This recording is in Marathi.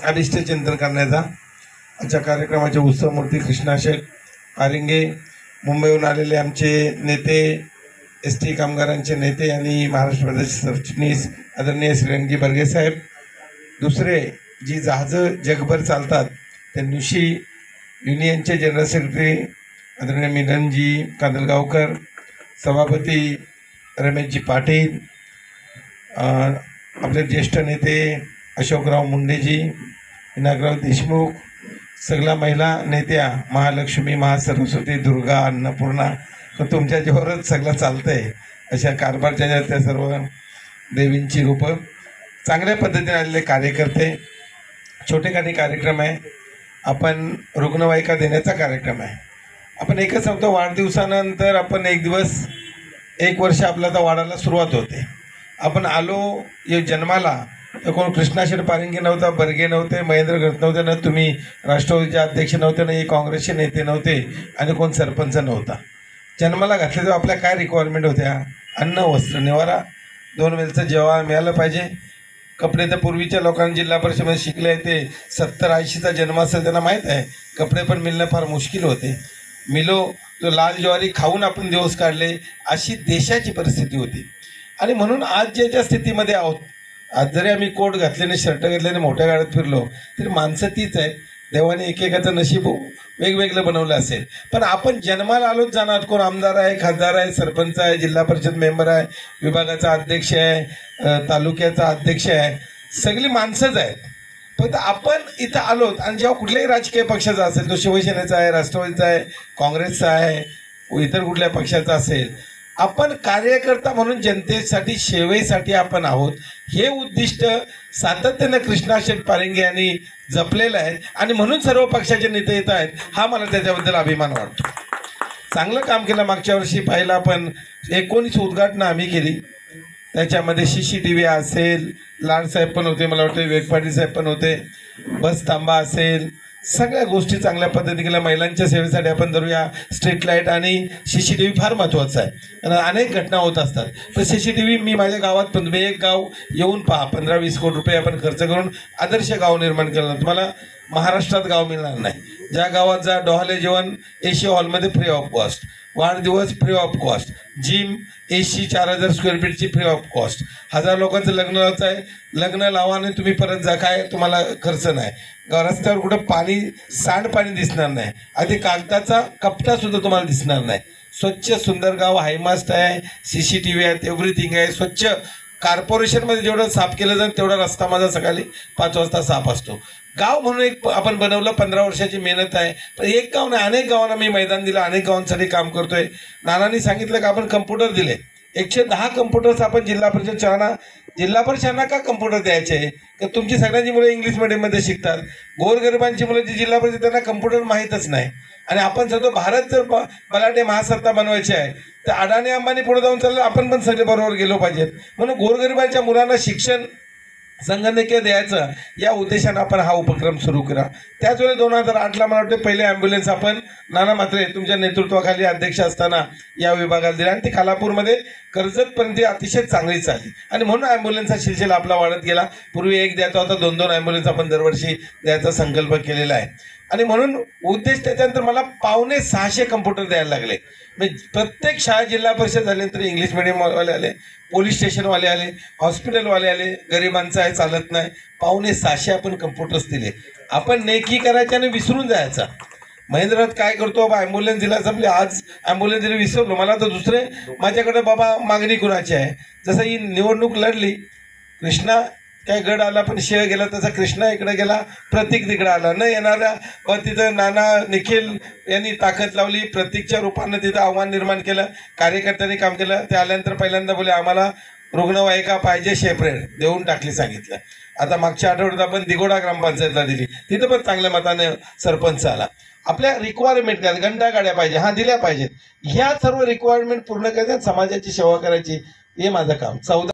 अभिष्ट चिंतन करण्याचा आजच्या कार्यक्रमाचे उत्सवमूर्ती कृष्णा शेठ पारिंगे, मुंबईहून आलेले आमचे नेते, एसटी कामगारांचे नेते आणि महाराष्ट्र प्रदेश सरचिटणीस आदरणीय श्रीरंगी बर्गे साहेब, दुसरे जी जहाजं जगभर चालतात ते नुशी युनियनचे जनरल सेक्रेटरी आदरणीय मिलनजी कांदलगावकर, सभापती रमेशजी पाटील, आपले ज्येष्ठ नेते अशोकराव मुंडेजी, विनायकराव देशमुख, सगळ्या महिला नेत्या, महालक्ष्मी, महासरस्वती, दुर्गा, अन्नपूर्णा, तर तुमच्या जोरच सगळं चालतंय अशा कारभारच्या त्या सर्व देवींची रूपं, चांगल्या पद्धतीने आलेले कार्यकर्ते, छोटेखानी कार्यक्रम आहे. आपण रुग्णवाहिका देण्याचा कार्यक्रम आहे. आपण एकच सांगतो, वाढदिवसानंतर आपण एक वर्ष आपल्या आता वाढायला सुरुवात होते. आपण आलो जन्माला तर कोण कृष्णा शेठ पारिंगे नव्हता, बर्गे नव्हते, महेंद्र गट नव्हते, ना तुम्ही राष्ट्रवादीचे अध्यक्ष नव्हते, ना काँग्रेसचे नेते नव्हते आणि कोण सरपंच नव्हता. जन्माला घातले तेव्हा आपल्या काय रिक्वायरमेंट होत्या? अन्न, वस्त्र, निवारा, 2 वेळचं जेवण मिळालं पाहिजे. कपडे तर पूर्वीच्या लोकांना जिल्हा परिषदेमध्ये शिकले ते 70-80चा जन्म असेल त्यांना माहीत आहे, कपडे पण मिळणं फार मुश्किल होते. तो लाल ज्वारी खाऊन आपण दिवस काढले, अशी देशाची परिस्थिती होती. आणि म्हणून आज ज्या स्थितीमध्ये आहोत, आज जरी आम्ही कोट घातल्याने, शर्ट घातल्याने, मोठ्या गाड्यात फिरलो तरी माणसं तीच आहेत. देवाने एकेकाचं नशीब वेगवेगळं बनवलं असेल, पण आपण जन्माला आलोच जाणार. कोण आमदार आहे, खासदार आहे, सरपंच आहे, जिल्हा परिषद मेंबर आहे, विभागाचा अध्यक्ष आहे, तालुक्याचा अध्यक्ष आहे, सगळी माणसंच आहेत. फक्त आपण इथं आलोत आणि जेव्हा कुठल्याही राजकीय पक्षाचा असेल, तो शिवसेनेचा आहे, राष्ट्रवादीचा आहे, काँग्रेसचा आहे, इतर कुठल्या पक्षाचा असेल, आपण कार्यकर्ता म्हणून जनतेसाठी, सेवेसाठी आपण आहोत. हे उद्दिष्ट सातत्यानं कृष्णा शेठ पारिंगे यांनी जपलेलं आहे आणि म्हणून सर्व पक्षाचे नेते येत आहेत. हा मला त्याच्याबद्दल अभिमान वाटतो. चांगलं काम केलं. मागच्या वर्षी पाहिलं आपण 19 उद्घाटनं आम्ही केली. त्याच्यामध्ये CCTV असेल, लाडसाहेब पण होते, मला वाटतं वेगपाटील साहेब पण होते, बस थांबा असेल, सगळ्या गोष्टी चांगल्या पद्धतीने केल्या. महिलांच्या सेवेसाठी आपण धरूया, स्ट्रीट लाईट आणि CCTV फार महत्त्वाचं आहे. आणि अनेक घटना होत असतात, पण CCTV मी माझ्या गावात पण, तुम्ही एक गाव येऊन पहा, 15-20 कोटी रुपये आपण खर्च करून आदर्श गाव निर्माण केलं. तुम्हाला महाराष्ट्रात गाव मिळणार नाही. ज्या गावात जा, डोहाळे जेवण AC हॉलमध्ये फ्री ऑफ कॉस्ट, वाढदिवस free of cost, gym AC 4000 square फीटची फ्री ऑफ कॉस्ट, 1000 लोकांचं लग्न लावायचं आहे, लग्न लावा आणि तुम्ही परत जा, काय तुम्हाला खर्च नाही. रस्त्यावर कुठं सांडपाणी दिसणार नाही, आधी कागदाचा कपटासुद्धा तुम्हाला दिसणार नाही. स्वच्छ सुंदर गाव, हायमास्ट आहे, CCTV आहेत, एव्हरीथिंग आहे. स्वच्छ कॉर्पोरेशनमध्ये जेवढं साफ केलं जाईल तेवढा रस्ता माझा सकाळी 5 वाजता साफ असतो. गाव म्हणून एक आपण बनवलं, 15 वर्षाची मेहनत आहे. पण एक गाव नाही, अनेक गावांना मी मैदान दिलं, अनेक गावांसाठी काम करतोय. नानांनी सांगितलं की आपण कम्प्युटर दिले, 110 कम्प्युटर्स आपण जिल्हा परिषदांना का कम्प्युटर द्यायचे? तर तुमची सगळ्यांची मुलं इंग्लिश मिडियममध्ये शिकतात. गोरगरिबांची मुलं जी जिल्हा परिषद त्यांना कम्प्युटर माहीतच नाही. आणि आपण सांगतो भारत जर बलाढ्य महासत्ता बनवायची आहे तर अडाणी अंबानी पुढे जाऊन चाललं, आपण पण सगळे बरोबर गेलो पाहिजेत. म्हणून गोरगरिबांच्या मुलांना शिक्षण संगणकीय द्यायचं या उद्देशानं आपण हा उपक्रम सुरू करा. त्याच वेळी 2008ला मला वाटतं पहिले ॲम्ब्युलन्स आपण नाना म्हात्रे तुमच्या नेतृत्वाखाली अध्यक्ष असताना या विभागाला दिला आणि ती खालापूरमध्ये कर्जतपर्यंत अतिशय चांगली चालली. आणि म्हणून ॲम्ब्युलन्सचा सिलसिला आपला वाढत गेला. पूर्वी एक द्यायचा होता, 2-2 ॲम्ब्युलन्स आपण दरवर्षी द्यायचा संकल्प केलेला आहे. आणि म्हणून उद्देश त्याच्यानंतर मला 550 कम्प्युटर द्यायला लागले. म्हणजे प्रत्येक शाळा जिल्हा परिषद झाल्यानंतर इंग्लिश मिडियमवाले आले, पोलीस स्टेशनवाले आले, हॉस्पिटलवाले आले, गरिबांचं आहे चालत नाही, 550 आपण कम्प्युटर्स दिले. आपण नेकी करायच्या आणि विसरून जायचा. महेंद्रात काय करतो बाबा, ॲम्ब्युलन्स दिला संपले, आज ॲम्ब्युलन्स दिली विसरलो. मला तर दुसरे माझ्याकडे बाबा मागणी कुणाची आहे. जसं ही निवडणूक लढली, कृष्णा काय गड आला पण शेळ गेला, तसा कृष्णा इकडे गेला, प्रतीक तिकडे आला. न येणाऱ्या व तिथं नाना निखिल यांनी ताकद लावली, प्रतीकच्या रूपानं तिथं आव्हान निर्माण केलं, कार्यकर्त्यांनी काम केलं. ते आल्यानंतर पहिल्यांदा बोले आम्हाला रुग्णवाहिका पाहिजे, सेपरेट देऊन टाकली सांगितलं. आता मागच्या आठवड्यात आपण दिगोडा ग्रामपंचायतला दिली, तिथं पण चांगल्या मताने सरपंच आला. आपल्या रिक्वायरमेंट काय, घंटा गाड्या पाहिजे, हा दिल्या पाहिजेत. ह्या सर्व रिक्वायरमेंट पूर्ण करायच्या, समाजाची सेवा करायची, हे माझं काम. 14